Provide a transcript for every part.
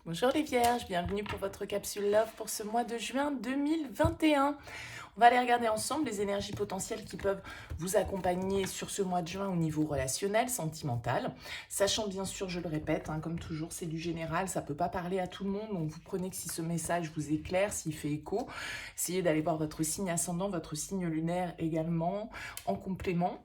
Bonjour les vierges, bienvenue pour votre capsule Love pour ce mois de juin 2021. On va aller regarder ensemble les énergies potentielles qui peuvent vous accompagner sur ce mois de juin au niveau relationnel, sentimental. Sachant bien sûr, je le répète, comme toujours, c'est du général, ça ne peut pas parler à tout le monde, donc vous prenez que si ce message vous éclaire, s'il fait écho, essayez d'aller voir votre signe ascendant, votre signe lunaire également, en complément.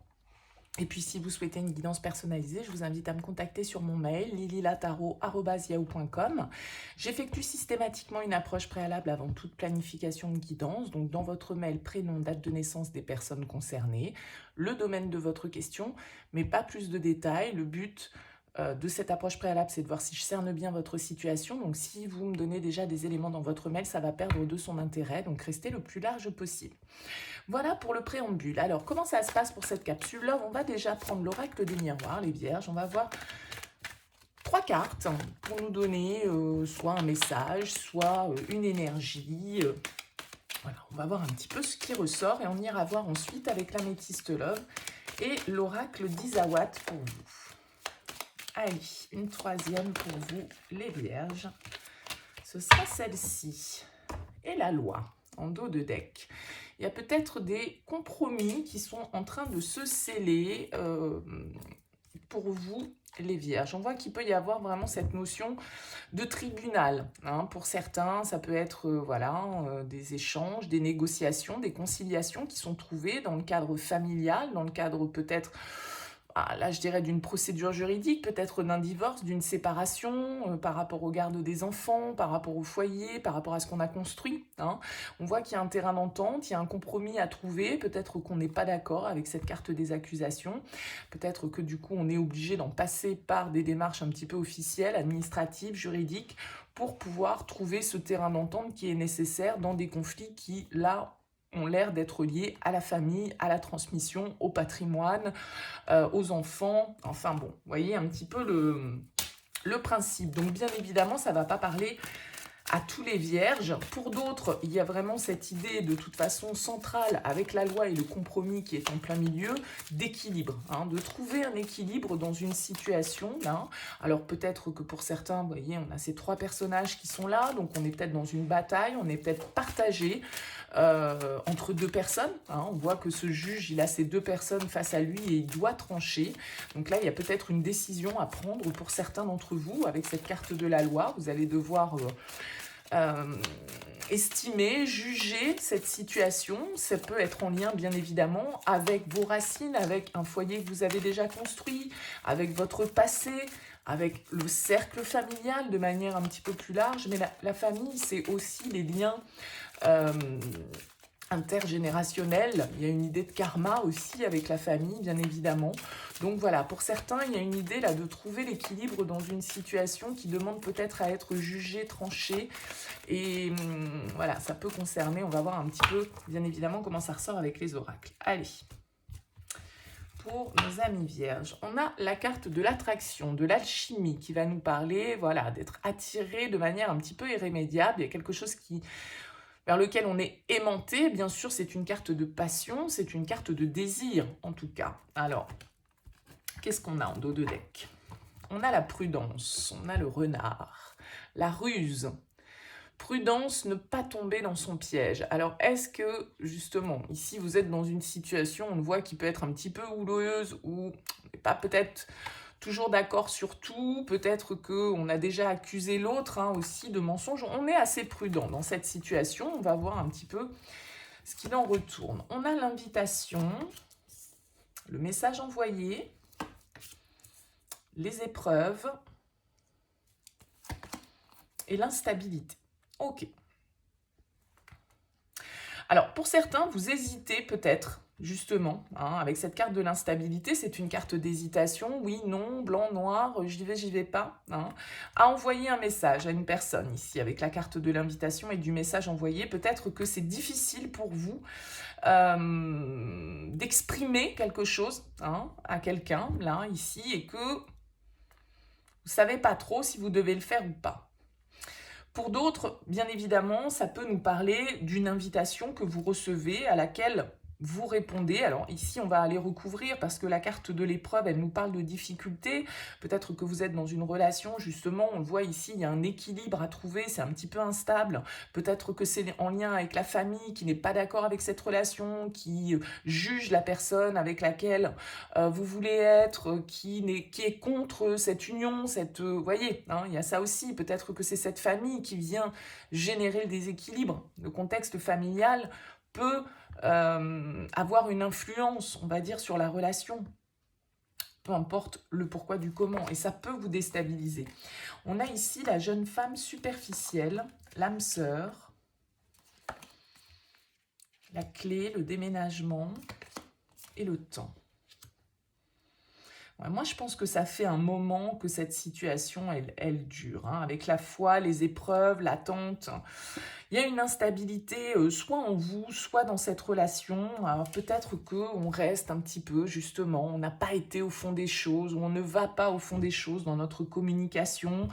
Et puis, si vous souhaitez une guidance personnalisée, je vous invite à me contacter sur mon mail lililataro@yahoo.com. J'effectue systématiquement une approche préalable avant toute planification de guidance. Donc, dans votre mail, prénom, date de naissance des personnes concernées, le domaine de votre question, mais pas plus de détails. Le but de cette approche préalable, c'est de voir si je cerne bien votre situation. Donc, si vous me donnez déjà des éléments dans votre mail, ça va perdre de son intérêt. Donc, restez le plus large possible. Voilà pour le préambule. Alors, comment ça se passe pour cette capsule là? On va déjà prendre l'oracle des miroirs, les vierges. On va voir 3 cartes pour nous donner soit un message, soit une énergie. Voilà, on va voir un petit peu ce qui ressort et on ira voir ensuite avec l'améthyste Love et l'oracle d'Isawat pour vous. Allez, une troisième pour vous, les vierges. Ce sera celle-ci. Et la loi, en dos de deck. Il y a peut-être des compromis qui sont en train de se sceller pour vous, les vierges. On voit qu'il peut y avoir vraiment cette notion de tribunal. Pour certains, ça peut être des échanges, des négociations, des conciliations qui sont trouvées dans le cadre familial, dans le cadre peut-être... là, je dirais d'une procédure juridique, peut-être d'un divorce, d'une séparation, par rapport au garde des enfants, par rapport au foyer, par rapport à ce qu'on a construit. On voit qu'il y a un terrain d'entente, il y a un compromis à trouver, peut-être qu'on n'est pas d'accord avec cette carte des accusations, peut-être que du coup on est obligé d'en passer par des démarches un petit peu officielles, administratives, juridiques, pour pouvoir trouver ce terrain d'entente qui est nécessaire dans des conflits qui, là, ont l'air d'être liés à la famille, à la transmission, au patrimoine, aux enfants. Enfin bon, vous voyez un petit peu le principe. Donc bien évidemment, ça ne va pas parler à tous les vierges. Pour d'autres, il y a vraiment cette idée de toute façon centrale avec la loi et le compromis qui est en plein milieu, d'équilibre, de trouver un équilibre dans une situation. Alors peut-être que pour certains, vous voyez, on a ces 3 personnages qui sont là, donc on est peut-être dans une bataille, on est peut-être partagé entre 2 personnes. On voit que ce juge, il a ces 2 personnes face à lui et il doit trancher. Donc là, il y a peut-être une décision à prendre pour certains d'entre vous avec cette carte de la loi. Vous allez devoir estimer, juger cette situation. Ça peut être en lien bien évidemment avec vos racines, avec un foyer que vous avez déjà construit, avec votre passé, avec le cercle familial de manière un petit peu plus large. Mais la famille, c'est aussi les liens intergénérationnel. Il y a une idée de karma aussi avec la famille, bien évidemment. Donc voilà, pour certains, il y a une idée là de trouver l'équilibre dans une situation qui demande peut-être à être jugée, tranchée. Et voilà, ça peut concerner, on va voir un petit peu, bien évidemment, comment ça ressort avec les oracles. Allez, pour nos amis vierges, on a la carte de l'attraction, de l'alchimie qui va nous parler, voilà, d'être attiré de manière un petit peu irrémédiable. Il y a quelque chose vers lequel on est aimanté. Bien sûr, c'est une carte de passion, c'est une carte de désir, en tout cas. Alors, qu'est-ce qu'on a en dos de deck? On a la prudence, on a le renard, la ruse. Prudence, ne pas tomber dans son piège. Alors, est-ce que, justement, ici, vous êtes dans une situation, on le voit, qui peut être un petit peu houleuse, ou pas peut-être toujours d'accord sur tout, peut-être qu'on a déjà accusé l'autre aussi de mensonge. On est assez prudent dans cette situation, on va voir un petit peu ce qu'il en retourne. On a l'invitation, le message envoyé, les épreuves et l'instabilité. Ok. Alors, pour certains, vous hésitez peut-être, justement, avec cette carte de l'instabilité, c'est une carte d'hésitation, oui, non, blanc, noir, j'y vais pas, à envoyer un message à une personne, ici, avec la carte de l'invitation et du message envoyé. Peut-être que c'est difficile pour vous d'exprimer quelque chose à quelqu'un, là, ici, et que vous ne savez pas trop si vous devez le faire ou pas. Pour d'autres, bien évidemment, ça peut nous parler d'une invitation que vous recevez à laquelle vous répondez. Alors ici, on va aller recouvrir parce que la carte de l'épreuve, elle nous parle de difficultés. Peut-être que vous êtes dans une relation, justement, on le voit ici, il y a un équilibre à trouver, c'est un petit peu instable. Peut-être que c'est en lien avec la famille qui n'est pas d'accord avec cette relation, qui juge la personne avec laquelle vous voulez être, qui est contre cette union, vous voyez, hein, il y a ça aussi. Peut-être que c'est cette famille qui vient générer le déséquilibre. Le contexte familial peut avoir une influence, on va dire, sur la relation. Peu importe le pourquoi du comment. Et ça peut vous déstabiliser. On a ici la jeune femme superficielle, l'âme sœur, la clé, le déménagement et le temps. Ouais, moi, je pense que ça fait un moment que cette situation, elle dure. Hein, avec la foi, les épreuves, l'attente. Il y a une instabilité, soit en vous, soit dans cette relation. Alors peut-être qu'on reste un petit peu, justement, on n'a pas été au fond des choses, ou on ne va pas au fond des choses dans notre communication.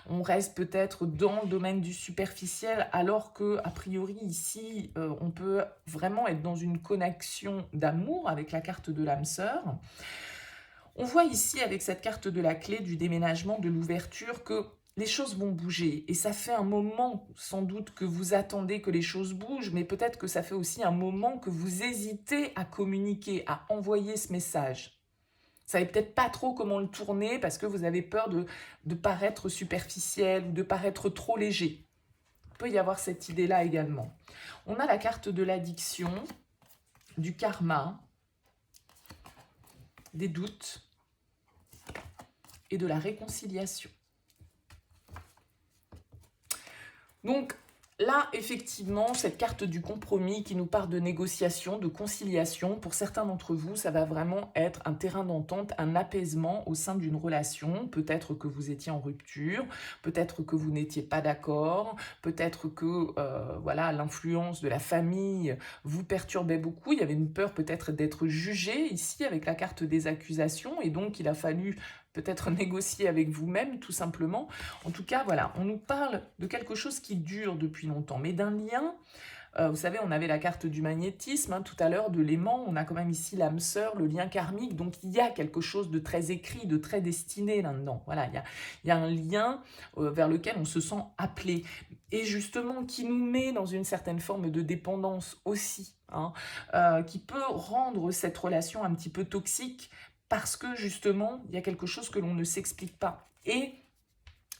On reste peut-être dans le domaine du superficiel, alors que, a priori, ici, on peut vraiment être dans une connexion d'amour avec la carte de l'âme sœur. On voit ici, avec cette carte de la clé, du déménagement, de l'ouverture, que les choses vont bouger. Et ça fait un moment, sans doute, que vous attendez que les choses bougent, mais peut-être que ça fait aussi un moment que vous hésitez à communiquer, à envoyer ce message. Vous savez peut-être pas trop comment le tourner parce que vous avez peur de paraître superficiel ou de paraître trop léger. Il peut y avoir cette idée-là également. On a la carte de l'addiction, du karma, des doutes et de la réconciliation. Donc là, effectivement, cette carte du compromis qui nous parle de négociation, de conciliation, pour certains d'entre vous, ça va vraiment être un terrain d'entente, un apaisement au sein d'une relation. Peut-être que vous étiez en rupture, peut-être que vous n'étiez pas d'accord, peut-être que voilà, l'influence de la famille vous perturbait beaucoup. Il y avait une peur peut-être d'être jugé ici avec la carte des accusations et donc il a fallu peut-être négocier avec vous-même, tout simplement. En tout cas, voilà, on nous parle de quelque chose qui dure depuis longtemps, mais d'un lien. Vous savez, on avait la carte du magnétisme, hein, tout à l'heure, de l'aimant. On a quand même ici l'âme sœur, le lien karmique. Donc, il y a quelque chose de très écrit, de très destiné là-dedans. Voilà, il y a un lien vers lequel on se sent appelé. Et justement, qui nous met dans une certaine forme de dépendance aussi, hein, qui peut rendre cette relation un petit peu toxique, parce que justement, il y a quelque chose que l'on ne s'explique pas. Et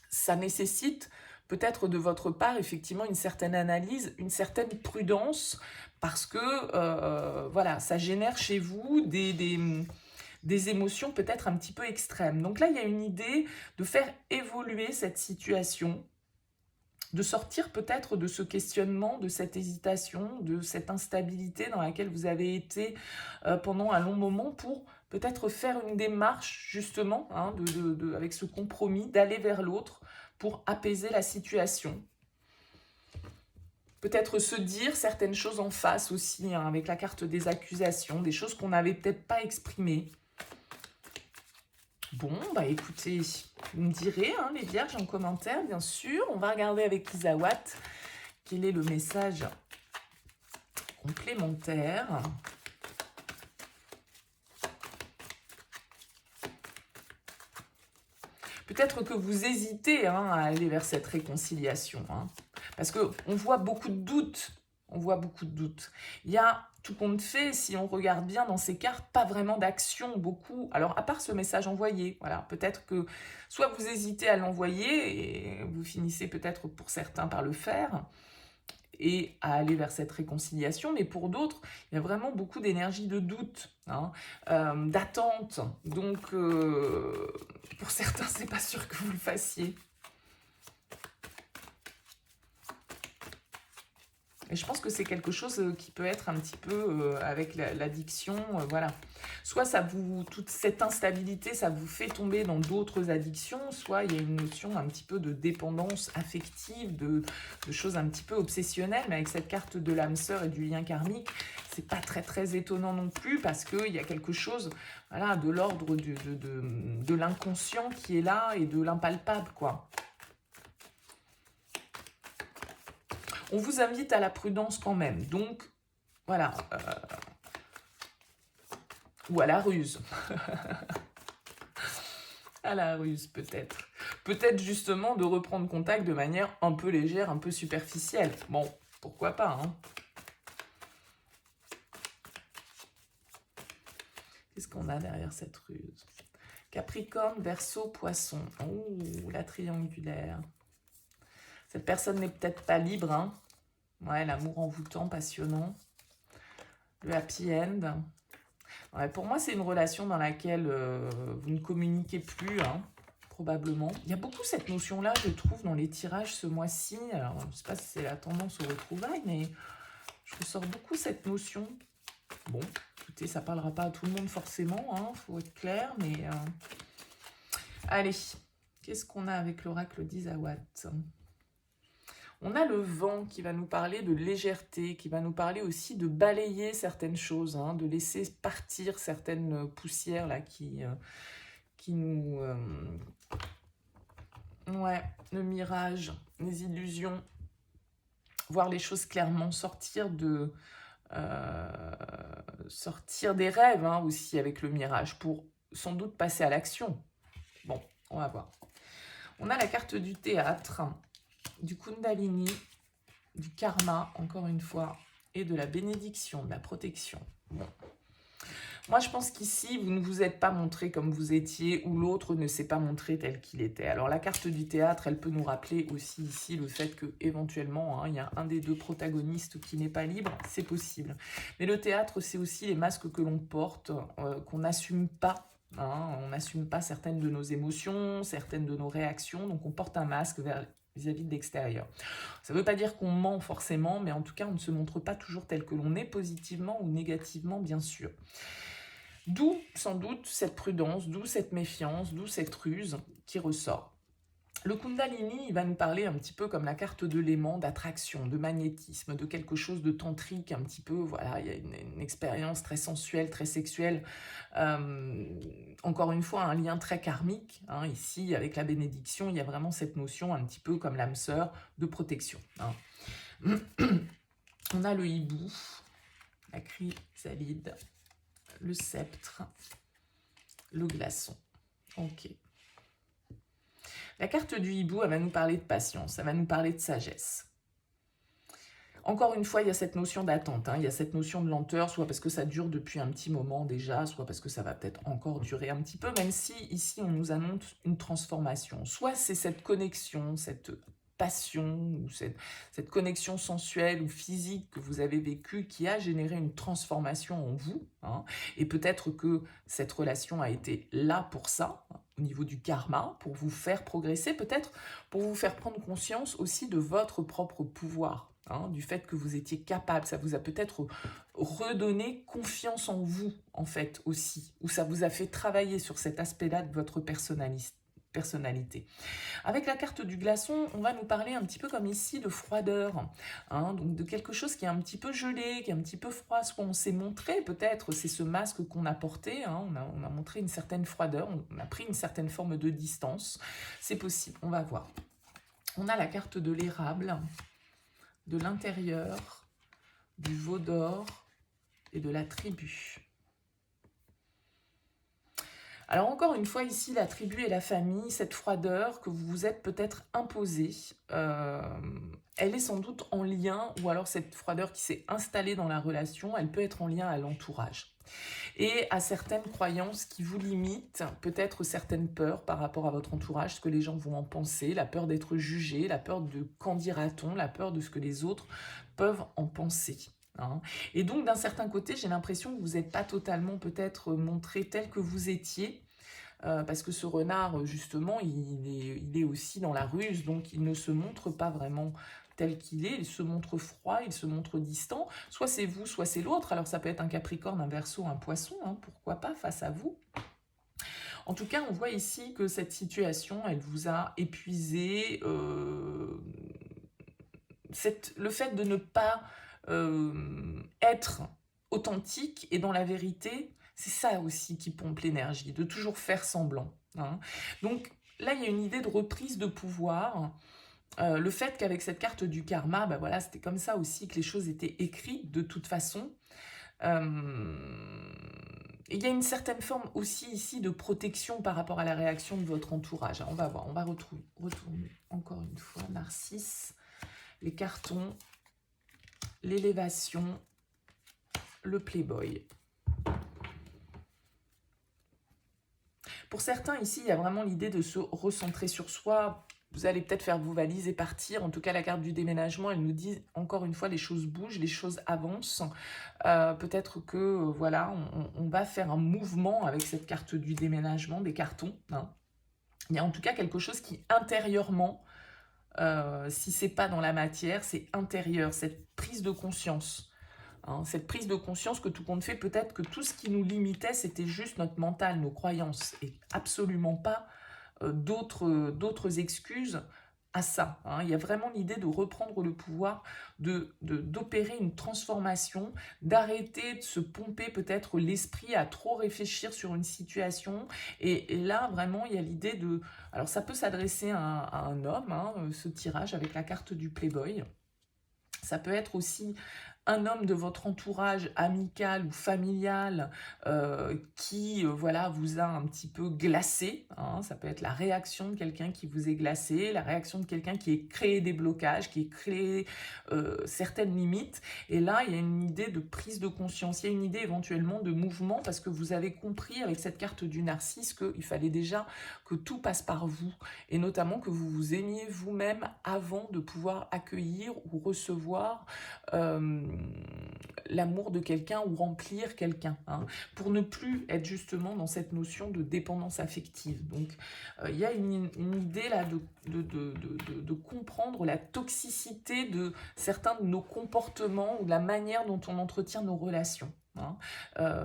ça nécessite peut-être de votre part, effectivement, une certaine analyse, une certaine prudence, parce que, voilà, ça génère chez vous des émotions peut-être un petit peu extrêmes. Donc là, il y a une idée de faire évoluer cette situation, de sortir peut-être de ce questionnement, de cette hésitation, de cette instabilité dans laquelle vous avez été pendant un long moment pour peut-être faire une démarche justement, hein, avec ce compromis, d'aller vers l'autre pour apaiser la situation. Peut-être se dire certaines choses en face aussi, hein, avec la carte des accusations, des choses qu'on n'avait peut-être pas exprimées. Bon, bah écoutez, vous me direz, hein, les vierges, en commentaire, bien sûr. On va regarder avec Isawat quel est le message complémentaire. Peut-être que vous hésitez, hein, à aller vers cette réconciliation, hein, parce qu'on voit beaucoup de doutes. On voit beaucoup de doutes. Il y a, tout compte fait, si on regarde bien dans ces cartes, pas vraiment d'action, beaucoup. Alors, à part ce message envoyé, voilà, peut-être que soit vous hésitez à l'envoyer, et vous finissez peut-être pour certains par le faire, et à aller vers cette réconciliation, mais pour d'autres, il y a vraiment beaucoup d'énergie de doute, hein, d'attente. Donc, pour certains, c'est pas sûr que vous le fassiez. Et je pense que c'est quelque chose qui peut être un petit peu avec l'addiction, voilà. Soit toute cette instabilité, ça vous fait tomber dans d'autres addictions, soit il y a une notion un petit peu de dépendance affective, de choses un petit peu obsessionnelles, mais avec cette carte de l'âme sœur et du lien karmique, c'est pas très très étonnant non plus, parce qu'il y a quelque chose, voilà, de l'ordre de l'inconscient qui est là et de l'impalpable, quoi. On vous invite à la prudence quand même. Donc, voilà, Ou à la ruse. À la ruse, peut-être. Peut-être justement de reprendre contact de manière un peu légère, un peu superficielle. Bon, pourquoi pas, hein. Qu'est-ce qu'on a derrière cette ruse? Capricorne, Verseau, Poisson. Oh, la triangulaire. Cette personne n'est peut-être pas libre, hein. Ouais, l'amour envoûtant, passionnant. Le happy end. Ouais, pour moi, c'est une relation dans laquelle vous ne communiquez plus, hein, probablement. Il y a beaucoup cette notion-là, je trouve, dans les tirages ce mois-ci. Alors, je ne sais pas si c'est la tendance au retrouvailles, mais je ressors beaucoup cette notion. Bon, écoutez, ça ne parlera pas à tout le monde forcément, hein, faut être clair, mais... Allez, qu'est-ce qu'on a avec l'oracle d'Isawat? On a le vent qui va nous parler de légèreté, qui va nous parler aussi de balayer certaines choses, hein, de laisser partir certaines poussières là qui nous... ouais, le mirage, les illusions, voir les choses clairement, sortir des rêves, hein, aussi avec le mirage, pour sans doute passer à l'action. Bon, on va voir. On a la carte du théâtre, du Kundalini, du karma, encore une fois, et de la bénédiction, de la protection. Bon. Moi, je pense qu'ici, vous ne vous êtes pas montré comme vous étiez, ou l'autre ne s'est pas montré tel qu'il était. Alors, la carte du théâtre, elle peut nous rappeler aussi ici le fait que éventuellement, hein, il y a un des deux protagonistes qui n'est pas libre, c'est possible. Mais le théâtre, c'est aussi les masques que l'on porte, qu'on n'assume pas. Hein, on n'assume pas certaines de nos émotions, certaines de nos réactions, donc on porte un masque vis-à-vis de l'extérieur. Ça ne veut pas dire qu'on ment forcément, mais en tout cas, on ne se montre pas toujours tel que l'on est, positivement ou négativement, bien sûr. D'où, sans doute, cette prudence, d'où cette méfiance, d'où cette ruse qui ressort. Le Kundalini, il va nous parler un petit peu comme la carte de l'aimant, d'attraction, de magnétisme, de quelque chose de tantrique, un petit peu, voilà, il y a une expérience très sensuelle, très sexuelle. Encore une fois, un lien très karmique. Hein, ici, avec la bénédiction, il y a vraiment cette notion un petit peu comme l'âme sœur de protection. Hein. On a le hibou, la chrysalide, le sceptre, le glaçon. Ok. La carte du hibou, elle va nous parler de patience, elle va nous parler de sagesse. Encore une fois, il y a cette notion d'attente, hein, il y a cette notion de lenteur, soit parce que ça dure depuis un petit moment déjà, soit parce que ça va peut-être encore durer un petit peu, même si ici on nous annonce une transformation. Soit c'est cette connexion, cette passion, ou cette connexion sensuelle ou physique que vous avez vécue qui a généré une transformation en vous. Hein, et peut-être que cette relation a été là pour ça, hein, au niveau du karma, pour vous faire progresser, peut-être pour vous faire prendre conscience aussi de votre propre pouvoir. Hein, du fait que vous étiez capable, ça vous a peut-être redonné confiance en vous, en fait, aussi, ou ça vous a fait travailler sur cet aspect-là de votre personnalité. Avec la carte du glaçon, on va nous parler un petit peu comme ici de froideur, hein, donc de quelque chose qui est un petit peu gelé, qui est un petit peu froid, ce qu'on s'est montré peut-être, c'est ce masque qu'on a porté, hein, on a montré une certaine froideur, on a pris une certaine forme de distance, c'est possible, on va voir. On a la carte de l'érable, de l'intérieur, du veau d'or et de la tribu. Alors encore une fois ici, la tribu et la famille, cette froideur que vous vous êtes peut-être imposée, elle est sans doute en lien, ou alors cette froideur qui s'est installée dans la relation, elle peut être en lien à l'entourage. Et à certaines croyances qui vous limitent, peut-être certaines peurs par rapport à votre entourage, ce que les gens vont en penser, la peur d'être jugé, la peur de qu'en dira-t-on, la peur de ce que les autres peuvent en penser. Hein. Et donc d'un certain côté, j'ai l'impression que vous n'êtes pas totalement peut-être montré tel que vous étiez, parce que ce renard, justement, il est aussi dans la ruse, donc il ne se montre pas vraiment tel qu'il est, il se montre froid, il se montre distant, soit c'est vous, soit c'est l'autre, alors ça peut être un Capricorne, un Verseau, un Poisson, hein, pourquoi pas, face à vous. En tout cas, on voit ici que cette situation, elle vous a épuisé, le fait de ne pas être authentique et dans la vérité, c'est ça aussi qui pompe l'énergie, de toujours faire semblant. Hein. Donc là, il y a une idée de reprise de pouvoir. Le fait qu'avec cette carte du karma, bah voilà, c'était comme ça aussi que les choses étaient écrites de toute façon. il y a une certaine forme aussi ici de protection par rapport à la réaction de votre entourage. On va voir, on va retourner encore une fois. Narcisse, les cartons, l'élévation, le playboy. Pour certains ici, il y a vraiment l'idée de se recentrer sur soi. Vous allez peut-être faire vos valises et partir. En tout cas, la carte du déménagement, elle nous dit, encore une fois, les choses bougent, les choses avancent. Peut-être que, voilà, on va faire un mouvement avec cette carte du déménagement, des cartons. Hein. Il y a en tout cas quelque chose qui, intérieurement, si c'est pas dans la matière, c'est intérieur, cette prise de conscience. Hein, cette prise de conscience que tout compte fait, peut-être que tout ce qui nous limitait, c'était juste notre mental, nos croyances, et absolument pas d'autres excuses à ça. Hein. Il y a vraiment l'idée de reprendre le pouvoir, d'opérer une transformation, d'arrêter de se pomper peut-être l'esprit à trop réfléchir sur une situation. Et là, vraiment, il y a l'idée de... Alors, ça peut s'adresser à un homme, hein, ce tirage avec la carte du Playboy. Ça peut être aussi un homme de votre entourage amical ou familial qui voilà, vous a un petit peu glacé. Hein, ça peut être la réaction de quelqu'un qui vous est glacé, la réaction de quelqu'un qui a créé des blocages, qui a créé certaines limites. Et là, il y a une idée de prise de conscience, il y a une idée éventuellement de mouvement parce que vous avez compris avec cette carte du narcisse qu'il fallait déjà que tout passe par vous et notamment que vous vous aimiez vous-même avant de pouvoir accueillir ou recevoir l'amour de quelqu'un ou remplir quelqu'un, hein, pour ne plus être justement dans cette notion de dépendance affective. Donc, il y a une idée là de comprendre la toxicité de certains de nos comportements ou de la manière dont on entretient nos relations. Hein.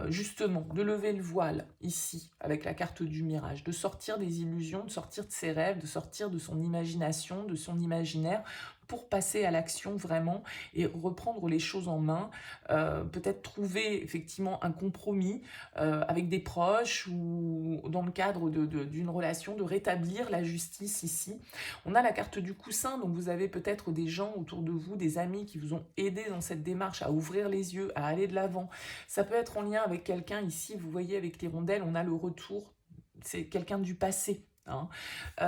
Justement, de lever le voile ici, avec la carte du mirage, de sortir des illusions, de sortir de ses rêves, de sortir de son imagination, de son imaginaire, pour passer à l'action vraiment et reprendre les choses en main, peut-être trouver effectivement un compromis avec des proches ou dans le cadre d'une relation, de rétablir la justice ici. On a la carte du coussin, donc vous avez peut-être des gens autour de vous, des amis qui vous ont aidé dans cette démarche à ouvrir les yeux, à aller de l'avant. Ça peut être en lien avec quelqu'un ici, vous voyez avec les rondelles, on a le retour, c'est quelqu'un du passé. Hein. Y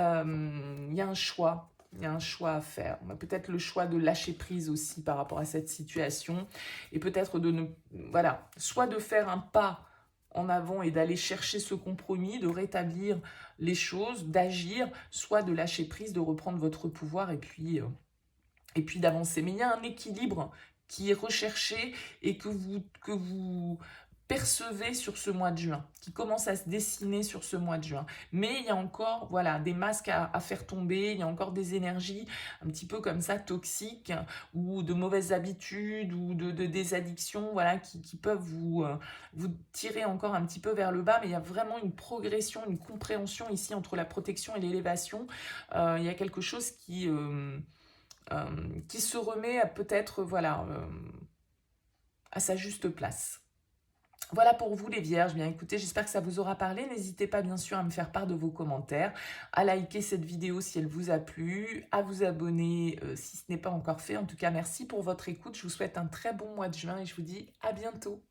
a un choix. Il y a un choix à faire. Peut-être le choix de lâcher prise aussi par rapport à cette situation. Et peut-être de ne... Voilà. Soit de faire un pas en avant et d'aller chercher ce compromis, de rétablir les choses, d'agir, soit de lâcher prise, de reprendre votre pouvoir et puis d'avancer. Mais il y a un équilibre qui est recherché et que vous percevez sur ce mois de juin, qui commence à se dessiner sur ce mois de juin. Mais il y a encore voilà, des masques à faire tomber, il y a encore des énergies un petit peu comme ça toxiques ou de mauvaises habitudes ou des addictions voilà, qui peuvent vous tirer encore un petit peu vers le bas. Mais il y a vraiment une progression, une compréhension ici entre la protection et l'élévation. Il y a quelque chose qui se remet à peut-être voilà, à sa juste place. Voilà pour vous les vierges. Bien écoutez, j'espère que ça vous aura parlé. N'hésitez pas bien sûr à me faire part de vos commentaires, à liker cette vidéo si elle vous a plu, à vous abonner si ce n'est pas encore fait. En tout cas, merci pour votre écoute. Je vous souhaite un très bon mois de juin et je vous dis à bientôt.